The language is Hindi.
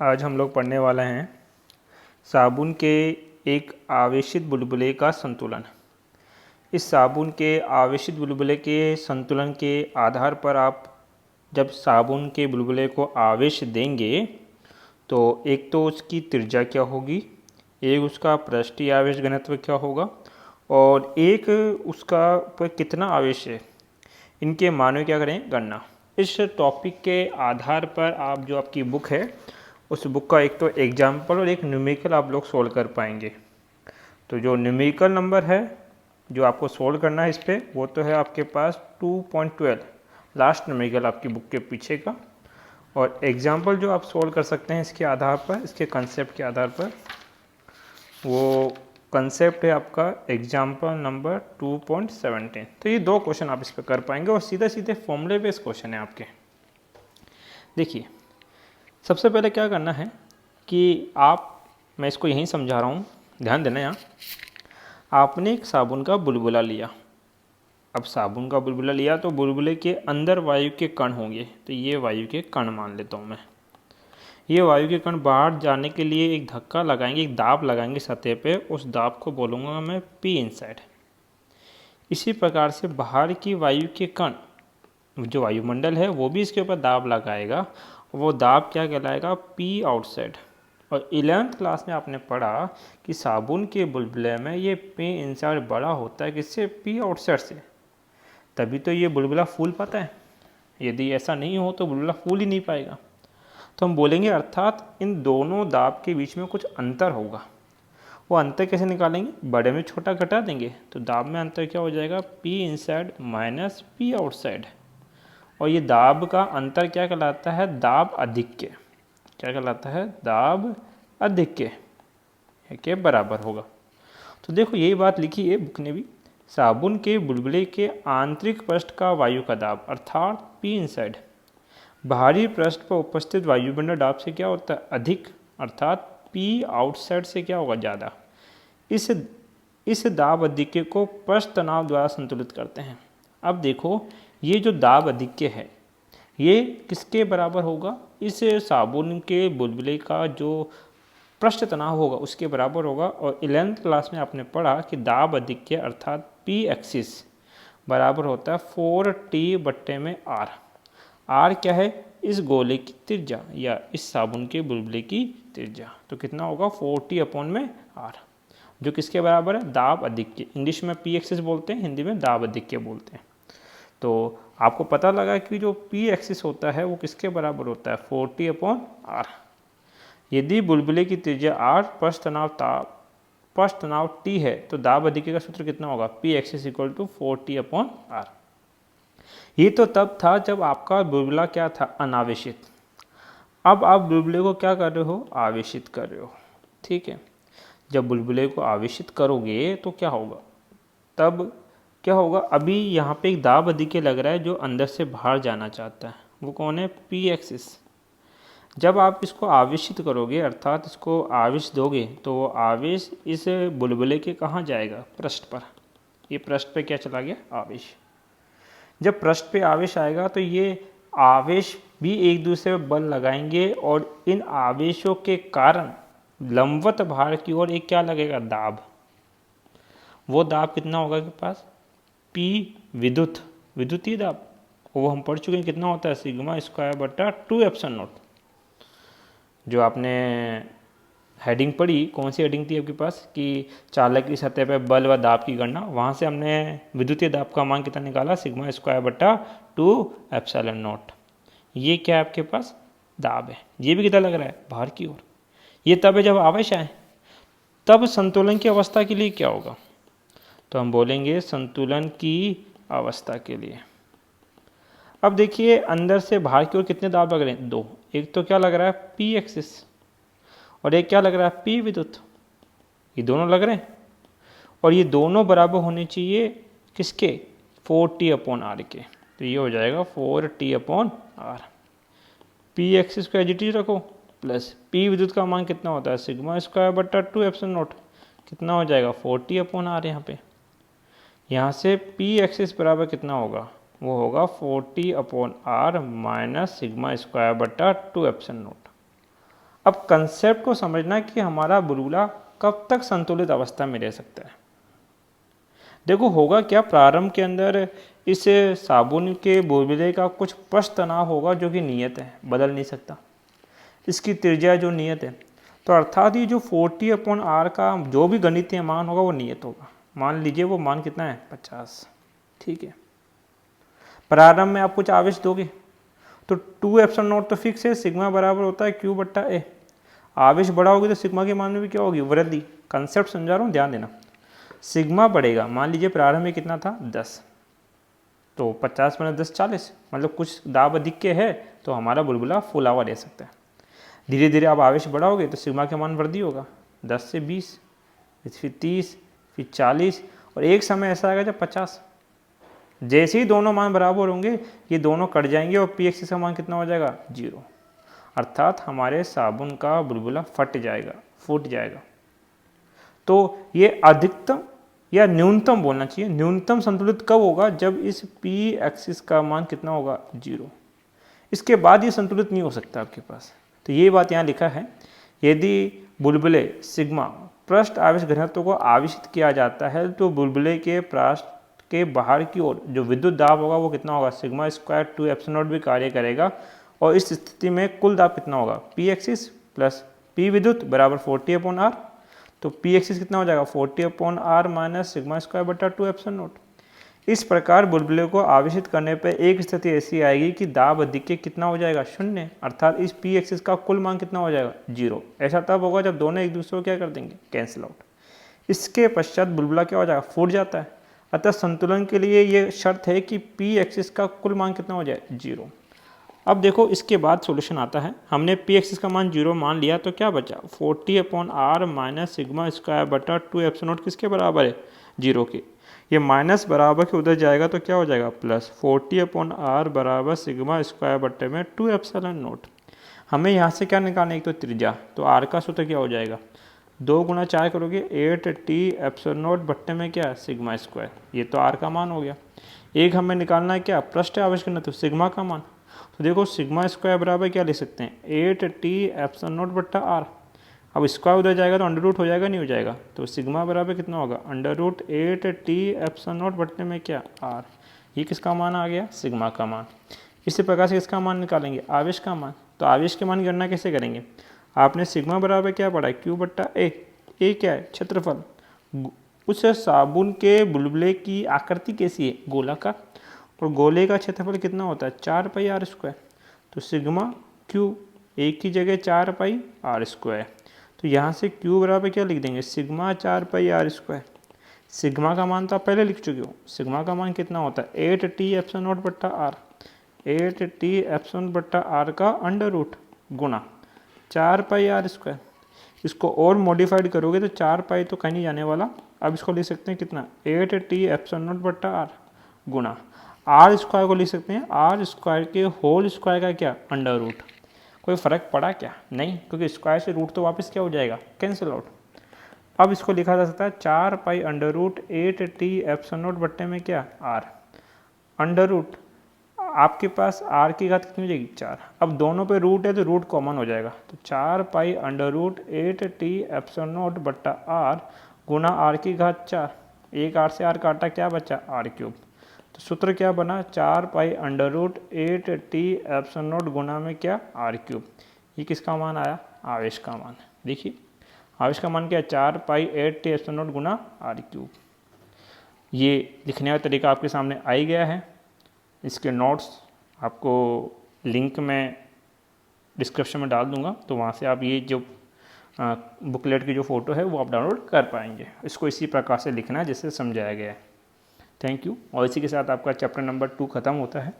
आज हम लोग पढ़ने वाले हैं साबुन के एक आवेशित बुलबुले का संतुलन। इस साबुन के आवेशित बुलबुले के संतुलन के आधार पर आप जब साबुन के बुलबुले को आवेश देंगे तो एक तो उसकी त्रिज्या क्या होगी, एक उसका पृष्ठीय आवेश घनत्व क्या होगा और एक उसका पर कितना आवेश है, इनके मानों क्या करें गणना। इस टॉपिक के आधार पर आप जो आपकी बुक है उस बुक का एक तो एग्जाम्पल और एक न्यूमेरिकल आप लोग सोल्व कर पाएंगे। तो जो न्यूमेरिकल नंबर है जो आपको सोल्व करना है इस पर, वो तो है आपके पास 2.12 लास्ट न्यूमेरिकल आपकी बुक के पीछे का। और एग्जाम्पल जो आप सोल्व कर सकते हैं इसके आधार पर, इसके कंसेप्ट के आधार पर, वो कंसेप्ट है आपका एग्जाम्पल नंबर 2.17। तो ये दो क्वेश्चन आप इस पर कर पाएंगे और सीधे सीधे फॉर्मूले बेस्ड क्वेश्चन है आपके। देखिए सबसे पहले क्या करना है कि मैं इसको यहीं समझा रहा हूँ, ध्यान देना। यहाँ आपने एक साबुन का बुलबुला लिया। अब साबुन का बुलबुला लिया तो बुलबुले के अंदर वायु के कण होंगे, तो ये वायु के कण मान लेता हूँ मैं। ये वायु के कण बाहर जाने के लिए एक धक्का लगाएंगे, एक दाब लगाएंगे सतह पे, उस दाब को बोलूँगा मैं पी इनसाइड। इसी प्रकार से बाहर की वायु के कण, जो वायुमंडल है वो भी इसके ऊपर दाब लगाएगा, वो दाब क्या कहलाएगा, पी आउटसाइड। और 11th क्लास में आपने पढ़ा कि साबुन के बुलबुले में ये पी इनसाइड बड़ा होता है किससे, पी आउटसाइड से, तभी तो ये बुलबुला फूल पाता है। यदि ऐसा नहीं हो तो बुलबुला फूल ही नहीं पाएगा। तो हम बोलेंगे अर्थात इन दोनों दाब के बीच में कुछ अंतर होगा। वो अंतर कैसे निकालेंगे, बड़े में छोटा घटा देंगे तो दाब में अंतर क्या हो जाएगा, P inside minus P outside. और ये दाब का अंतर क्या कहलाता है, दाब अधिक्य। क्या कहलाता है, दाब अधिक्य के बराबर होगा। तो देखो यही बात लिखी है बुक ने भी, साबुन के बुलबुले के आंतरिक पृष्ठ का वायु का दाब अर्थात पी इनसाइड बाहरी पृष्ठ पर उपस्थित वायुमंडल दाब से क्या होता है, अधिक, अर्थात पी आउटसाइड से क्या होगा, ज़्यादा। इस दाब अधिक्य को पृष्ठ तनाव द्वारा संतुलित करते हैं। अब देखो ये जो दाब अधिक्य है ये किसके बराबर होगा, इस साबुन के बुलबुले का जो पृष्ठ तनाव होगा उसके बराबर होगा। और 11th क्लास में आपने पढ़ा कि दाब अधिक्य अर्थात पी एक्सिस बराबर होता है 4T/r। r क्या है, इस गोले की त्रिज्या या इस साबुन के बुलबुले की त्रिज्या। तो कितना होगा 4T/r, जो किसके बराबर है, दाब अधिक्य। इंग्लिश में पी एक्सिस बोलते हैं, हिंदी में दाब अधिक्य बोलते हैं। तो आपको पता लगा कि जो पी एक्सिस होता है वो किसके बराबर होता है, 4T/r। यदि बुलबुले की त्रिज्या r, पृष्ठ तनाव T है, तो दाब अधिक्य का सूत्र कितना होगा, P axis equal to 4T/r। ये तो तब था जब आपका बुलबुला क्या था, अनावेशित। अब आप बुलबुले को क्या कर रहे हो, आवेशित कर रहे हो। ठीक है, जब बुलबुले को आवेशित करोगे तो क्या होगा, तब क्या होगा, अभी यहाँ पे एक दाब अधिक्य लग रहा है जो अंदर से बाहर जाना चाहता है, वो कौन है, पी एक्सिस। जब आप इसको आवेशित करोगे अर्थात इसको आवेश दोगे तो वो आवेश इस बुलबुले के कहाँ जाएगा, पृष्ठ पर। ये पृष्ठ पे क्या चला गया, आवेश। जब पृष्ठ पे आवेश आएगा तो ये आवेश भी एक दूसरे पर बल लगाएंगे और इन आवेशों के कारण लंबवत बाहर की ओर एक क्या लगेगा, दाब। वो दाब कितना होगा के पास, पी विद्युतीय दाब, वो हम पढ़ चुके हैं कितना होता है, σ²/2ε0। जो आपने हेडिंग पढ़ी, कौन सी हेडिंग थी आपके पास, कि चालक की सतह पर बल व दाब की गणना, वहाँ से हमने विद्युतीय दाब का मान कितना निकाला, σ²/2ε0। ये क्या है आपके पास, दाब है। ये भी कितना लग रहा है, बाहर की ओर। ये तब है जब आवेश आए। तब संतुलन की अवस्था के लिए क्या होगा, तो हम बोलेंगे संतुलन की अवस्था के लिए। अब देखिए अंदर से बाहर की ओर कितने दाब लग रहे हैं, दो। एक तो क्या लग रहा है, पी एक्सिस, और एक क्या लग रहा है, पी विद्युत। ये दोनों लग रहे हैं और ये दोनों बराबर होने चाहिए किसके, 4T/r के। तो ये हो जाएगा 4T/r। पी एक्सिस को एजिटिव रखो प्लस पी विद्युत का मान कितना होता है, σ²/2ε0, कितना हो जाएगा 4T/r। यहाँ से पी एक्सिस बराबर कितना होगा, वो होगा 4T/r माइनस σ²/2ε0। अब कंसेप्ट को समझना कि हमारा बुलबुला कब तक संतुलित अवस्था में रह सकता है। देखो होगा क्या, प्रारंभ के अंदर इस साबुन के बुलबुले का कुछ पृष्ठ तनाव होगा जो कि नियत है, बदल नहीं सकता। इसकी त्रिज्या जो नियत है, तो अर्थात ये जो 40/r का जो भी गणितीय मान होगा वो नियत होगा। मान लीजिए वो मान कितना है 50, ठीक है। प्रारंभ में आप कुछ आवेश दोगे तो 2ε0 तो फिक्स है, सिग्मा बराबर होता है Q/A। आवेश बढ़ाओगे तो सिग्मा के मान में भी क्या होगी, वृद्धि। कंसेप्ट समझा रहा हूँ, ध्यान देना। सिग्मा बढ़ेगा, मान लीजिए प्रारंभ में कितना था 10, तो 50 - 10 40, मतलब कुछ दाब अधिक के है तो हमारा बुलबुला फुला हुआ रह सकता है। धीरे धीरे आप आवेश बढ़ाओगे तो सिग्मा का मान वृद्धि होगा, 10 से 20, फिर 30, फिर 40, और एक समय ऐसा आएगा जब 50। जैसे ही दोनों मान बराबर होंगे ये दोनों कट जाएंगे और पी एक्सिस का मान कितना हो जाएगा 0, अर्थात हमारे साबुन का बुलबुला फट जाएगा, फूट जाएगा। तो ये अधिकतम या न्यूनतम बोलना चाहिए, न्यूनतम संतुलित कब होगा, जब इस पी एक्सिस का मान कितना होगा 0। इसके बाद ये संतुलित नहीं हो सकता आपके पास। तो ये बात यहाँ लिखा है, यदि बुलबुले सिग्मा पृष्ठ आवेश घनत्व को आवेशित किया जाता है तो बुलबुले के पृष्ठ के बाहर की ओर जो विद्युत दाब होगा वो कितना होगा, सिग्मा स्क्वायर 2ε0 भी कार्य करेगा। और इस स्थिति में कुल दाब कितना होगा, पी एक्सिस प्लस पी विद्युत बराबर 40/r। तो पी एक्सिस कितना हो जाएगा 40/r माइनस सिग्मा स्क्वायर बटा 2ε0। इस प्रकार बुलबुले को आवेशित करने पर एक स्थिति ऐसी आएगी कि दाब अधिक्य कितना हो जाएगा 0, अर्थात इस पी एक्सिस का कुल मान कितना हो जाएगा 0। ऐसा तब होगा जब दोनों एक दूसरे को क्या कर देंगे, कैंसिल आउट। इसके पश्चात बुलबुला क्या हो जाएगा, फूट जाता है। अतः संतुलन के लिए ये शर्त है कि पी एक्सिस का कुल मान कितना हो जाए 0। अब देखो इसके बाद सॉल्यूशन आता है। हमने पी एक्सिस का मान 0 मान लिया तो क्या बचा, 40/r माइनस सिग्मा स्क्वायर बटा 2ε0 किसके बराबर है 0 के। ये माइनस बराबर के उधर जाएगा तो क्या हो जाएगा प्लस 40/r बराबर सिग्मा स्क्वायर बटे में 2ε0। हमें यहाँ से क्या निकालना है, एक तो त्रिज्या, तो r का सूत्र क्या हो जाएगा 2 × 4 करोगे 8t ε0 बट्टे में क्या सिग्मा स्क्वायर, ये तो r का मान हो गया। एक हमें निकालना है क्या, पृष्ठ आवेश घनत्व तो सिग्मा का मान। तो देखो सिग्मा स्क्वायर बराबर क्या ले सकते हैं 8t ε0 बट्टा r। अब स्क्वायर उधर जाएगा तो अंडर रूट हो जाएगा, नहीं हो जाएगा। तो सिग्मा बराबर कितना होगा √8t ε0 बट्टे में क्या r। ये किसका मान आ गया, सिग्मा का मान। इसी प्रकार से इसका मान निकालेंगे, आवेश का मान। तो आवेश के मान की गणना कैसे करेंगे, आपने सिग्मा बराबर क्या पढ़ा है Q/A। ए क्या है, क्षेत्रफल। उस साबुन के बुलबुले की आकृति कैसी है, गोलाकार, और गोले का क्षेत्रफल कितना होता है 4πr²। तो सिग्मा Q एक की जगह 4πr²। तो यहाँ से Q बराबर क्या लिख देंगे, सिग्मा 4πr²। सिग्मा का मान तो आप पहले लिख चुके हो, सिग्मा का मान कितना होता है 8t ε0 बट्टा r। 8t ε0 बट्टा r का अंडर रूट गुणा 4πr²। इसको और मॉडिफाइड करोगे तो 4π तो कहीं नहीं जाने वाला। अब इसको लिख सकते हैं कितना 8t ε0 बट्टा r गुणा r स्क्वायर को लिख सकते हैं r स्क्वायर के होल स्क्वायर का क्या अंडर रूट। कोई फ़र्क पड़ा क्या, नहीं, क्योंकि स्क्वायर से रूट तो वापस क्या हो जाएगा, कैंसिल आउट। अब इसको लिखा जा सकता है 4π√8t ε0 बट्टे में क्या r। अंडर रूट आपके पास r की घात कितनी हो जाएगी 4। अब दोनों पे रूट है तो रूट कॉमन हो जाएगा, तो 4π√8t ε0 बट्टा r गुना r की घात 4। एक r से r काटा, क्या बचा r³। तो सूत्र क्या बना 4π√8t ε0 गुना में क्या r³। ये किसका मान आया, आवेश का मान। देखिए आवेश का मान क्या है 4π8t ε0 गुना r³। ये लिखने का तरीका आपके सामने आ ही गया है। इसके नोट्स आपको लिंक में डिस्क्रिप्शन में डाल दूंगा, तो वहाँ से आप ये जो बुकलेट की जो फ़ोटो है वो आप डाउनलोड कर पाएंगे। इसको इसी प्रकार से लिखना है जैसे समझाया गया है। Thank you. और इसी के साथ आपका चैप्टर नंबर 2 ख़त्म होता है।